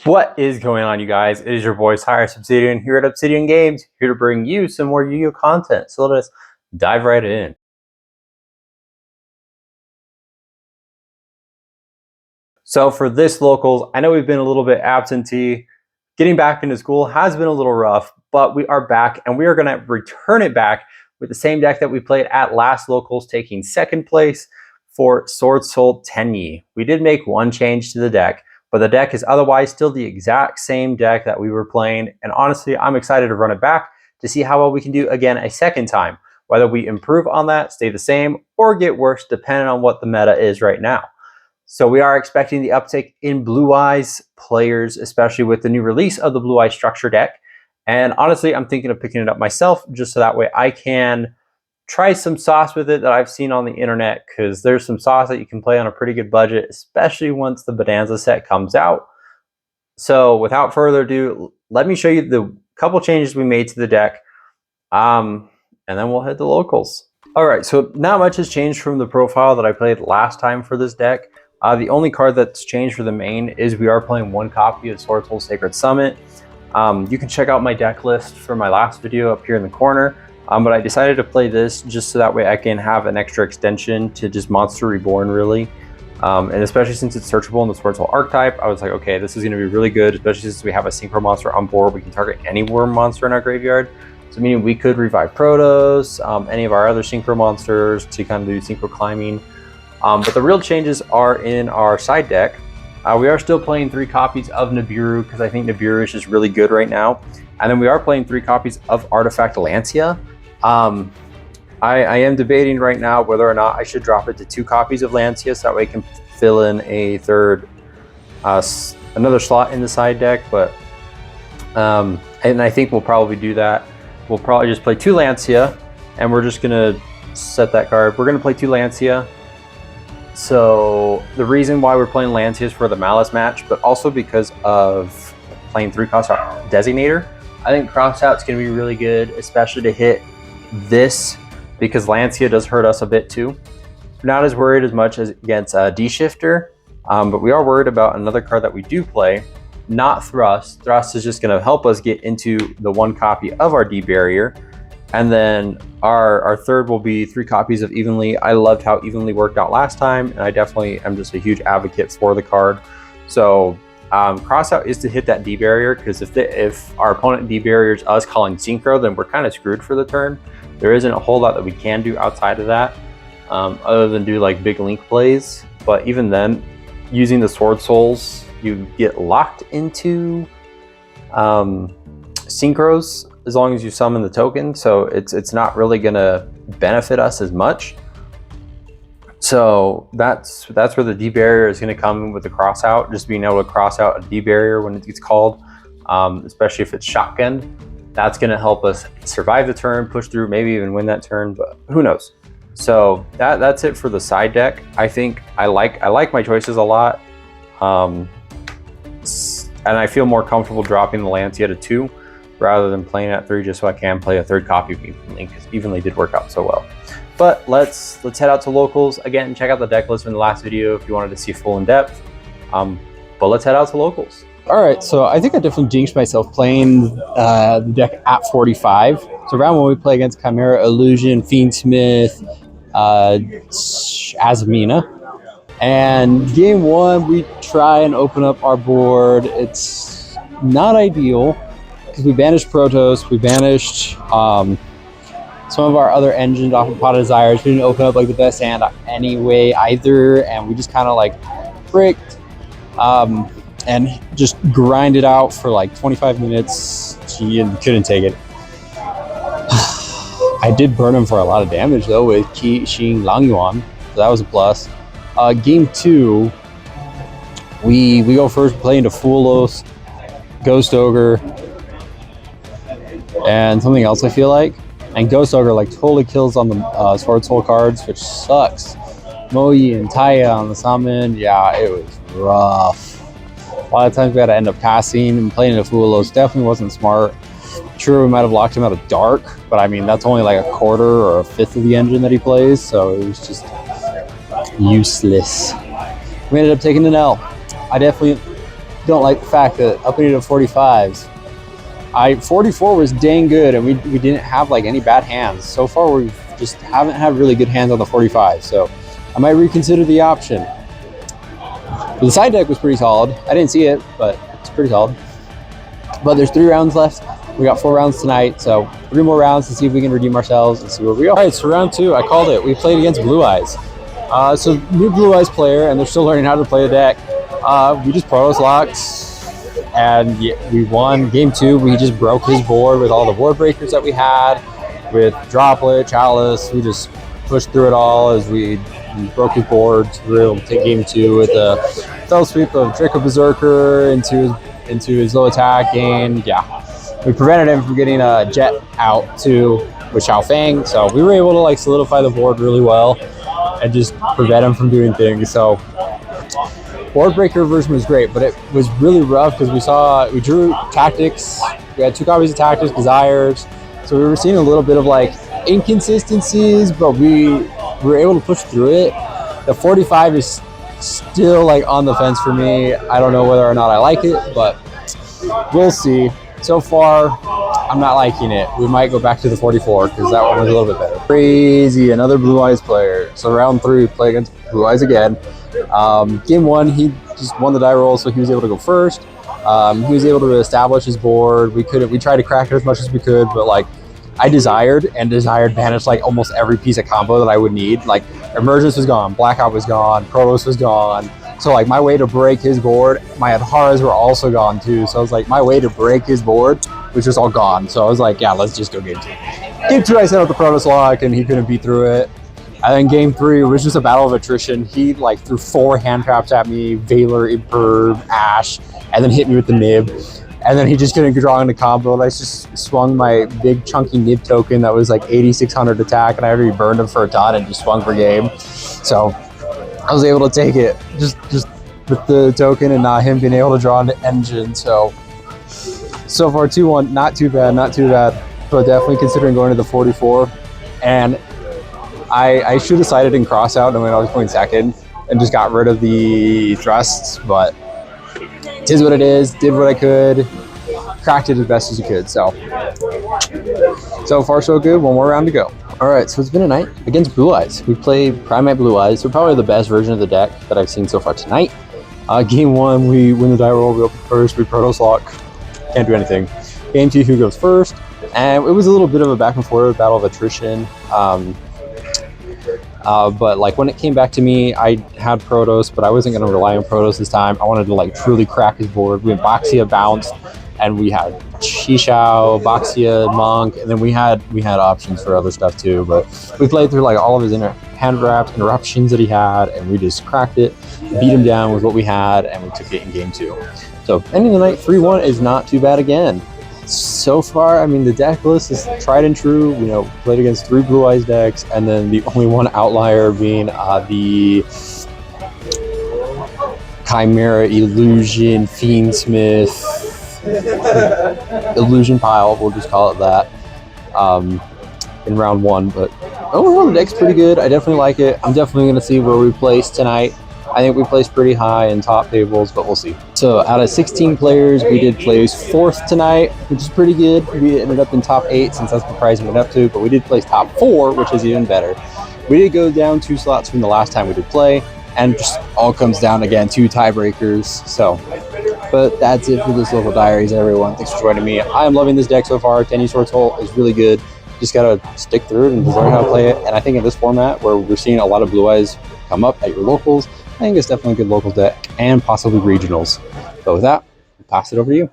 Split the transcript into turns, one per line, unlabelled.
What is going on, you guys? It is your boy Cyrus Obsidian here at Obsidian Games, here to bring you some more Yu-Gi-Oh content. So let us dive right in. So for this locals, I know we've been a little bit absentee. Getting back into school has been a little rough, but we are back and we are going to return it back with the same deck that we played at last locals, taking second place for Swordsoul Tenyi. We did make one change to the deck, but the deck is otherwise still the exact same deck that we were playing. And honestly, I'm excited to run it back to see how well we can do again a second time, whether we improve on that, stay the same, or get worse, depending on what the meta is right now. So we are expecting the uptick in Blue Eyes players, especially with the new release of the Blue Eyes structure deck. And honestly, I'm thinking of picking it up myself just so that way I can try some sauce with it that I've seen on the internet, because there's some sauce that you can play on a pretty good budget, especially once the Bonanza set comes out. So without further ado, let me show you the couple changes we made to the deck, and then we'll hit the locals. All right, so not much has changed from the profile that I played last time for this deck. The only card that's changed for the main is we are playing one copy of Swordsoul Sacred Summit. You can check out my deck list for my last video up here in the corner, but I decided to play this just so that way I can have an extra extension to just Monster Reborn, really. And especially since it's searchable in the Swordsoul archetype, I was like, okay, this is going to be really good, especially since we have a Synchro monster on board. We can target any worm monster in our graveyard. So meaning we could revive Protos, any of our other Synchro monsters to kind of do Synchro climbing. But the real changes are in our side deck. We are still playing 3 copies of Nibiru because I think Nibiru is just really good right now. And then we are playing 3 copies of Artifact Lancia. I am debating right now whether or not I should drop it to 2 copies of Lancia so that way I can fill in a third, another slot in the side deck. But and I think we'll probably do that. We'll probably just play 2 Lancia, and we're just gonna set that card. We're gonna play 2 Lancia. So the reason why we're playing Lancia is for the Malice match, but also because of playing 3 Crossout Designator. I think Crossout's going to be really good, especially to hit this, because Lancia does hurt us a bit too. Not as worried as much as against D-Shifter, but we are worried about another card that we do play, not Thrust. Thrust is just going to help us get into the 1 copy of our D-Barrier. And then our third will be 3 copies of Evenly. I loved how Evenly worked out last time, and I definitely am just a huge advocate for the card. So Crossout is to hit that D barrier, because if our opponent D barriers us calling Synchro, then we're kind of screwed for the turn. There isn't a whole lot that we can do outside of that, other than do like big link plays. But even then, using the Sword Souls, you get locked into Synchros as long as you summon the token, so it's not really gonna benefit us as much. So that's where the D barrier is gonna come with the cross out, just being able to cross out a D barrier when it gets called, especially if it's shotgunned. That's gonna help us survive the turn, push through, maybe even win that turn, but who knows. So that's it for the side deck. I think I like my choices a lot, and I feel more comfortable dropping the Lancia to 2 rather than playing at 3, just so I can play a third copy of Evenly, because Evenly did work out so well. But let's head out to locals. Again, check out the deck list from the last video if you wanted to see full in depth. But let's head out to locals.
All right, so I think I definitely jinxed myself playing the deck at 45. So around when we play against Chimera, Illusion, Fiendsmith, Azamina. And game 1, we try and open up our board. It's not ideal, because we banished Protos, we banished some of our other engines off of Pot of Desires. We didn't open up like the best hand anyway either, and we just kind of like bricked and just grinded out for like 25 minutes. She couldn't take it. I did burn him for a lot of damage though with Qi, Xing, Lang Yuan, so that was a plus. Game 2, we go first, play into Foolos, Ghost Ogre, and something else I feel like. And Ghost Ogre like totally kills on the Swordsoul cards, which sucks. Moyi and Taya on the summon, yeah, it was rough. A lot of times we had to end up passing, and playing into Foolos definitely wasn't smart. Sure, we might have locked him out of Dark, but I mean, that's only like a quarter or a fifth of the engine that he plays, so it was just useless. We ended up taking an L. I definitely don't like the fact that upping it to 45s. 44 was dang good, and we didn't have like any bad hands. So far, we just haven't had really good hands on the 45, so I might reconsider the option. The side deck was pretty solid. I didn't see it, but it's pretty solid. But there's 3 rounds left. We got 4 rounds tonight, so 3 more rounds to see if we can redeem ourselves and see where we go. All right, so round 2, I called it. We played against Blue Eyes. So new Blue Eyes player, and they're still learning how to play the deck. We just Protoss locked, and we won. Game 2, we just broke his board with all the board breakers that we had, with Droplet, Chalice. We just pushed through it all as we broke his board. We were able to take game 2 with a fell sweep of Draco Berserker into his low attack gain. Yeah, we prevented him from getting a jet out too with Xiao Fang, so we were able to like solidify the board really well and just prevent him from doing things. So board breaker version was great, but it was really rough because we drew tactics. We had 2 copies of tactics, desires, so we were seeing a little bit of like inconsistencies, but we were able to push through it. The 45 is still like on the fence for me. I don't know whether or not I like it, but we'll see. So far, I'm not liking it. We might go back to the 44 because that one was a little bit better. Crazy, another Blue Eyes player. So round 3, we play against Blue Eyes again. Game 1, he just won the die roll, so he was able to go first. He was able to establish his board. We tried to crack it as much as we could, but like I desired banished like almost every piece of combo that I would need. Like Emergence was gone, Blackout was gone, Protoss was gone. So like my way to break his board, my Adharas were also gone too. So I was like, my way to break his board was just all gone. So I was like, yeah, let's just go game 2. Game 2, I set up the Protoss lock and he couldn't beat through it. And then game 3 was just a battle of attrition. He like threw 4 hand traps at me, Valor, Imperv, Ash, and then hit me with the nib. And then he just couldn't draw into combo. And I just swung my big chunky nib token that was like 8,600 attack, and I already burned him for a ton and just swung for game. So I was able to take it just with the token and not him being able to draw into engine. So far 2-1, not too bad, but definitely considering going to the 44. And I should have sided in cross out when I was playing second and just got rid of the thrusts, but it is what it is. Did what I could, cracked it as best as you could. So far so good. 1 more round to go. All right, so it's been a night against Blue Eyes. We played Primate Blue Eyes. They're probably the best version of the deck that I've seen so far tonight. Game 1, we win the die roll. We open first. We Protoss lock. Can't do anything. Game 2, who goes first? And it was a little bit of a back and forth battle of attrition. But like when it came back to me, I had Protoss, but I wasn't going to rely on Protoss this time. I wanted to like truly crack his board. We had Boxia bounced, and we had Shishao, Boxia, Monk, and then we had options for other stuff too. But we played through like all of his hand wraps, interruptions that he had, and we just cracked it, beat him down with what we had, and we took it in game 2. So ending the night 3-1 is not too bad again. So far, I mean, the deck list is tried and true. You know, played against 3 Blue Eyes decks, and then the only one outlier being the Chimera, Illusion, Fiendsmith, Illusion Pile, we'll just call it that, in round 1. But overall, the deck's pretty good. I definitely like it. I'm definitely going to see where we place tonight. I think we placed pretty high in top tables, but we'll see. So out of 16 players, we did place 4th tonight, which is pretty good. We ended up in top 8 since that's the prize we went up to, but we did place top 4, which is even better. We did go down 2 slots from the last time we did play, and just all comes down again, 2 tiebreakers. So, but that's it for this local diaries, everyone. Thanks for joining me. I am loving this deck so far. Tenyi Swordsoul is really good. Just gotta stick through it and learn how to play it. And I think in this format, where we're seeing a lot of Blue Eyes come up at your locals, I think it's definitely a good local deck and possibly regionals. But with that, I'll pass it over to you.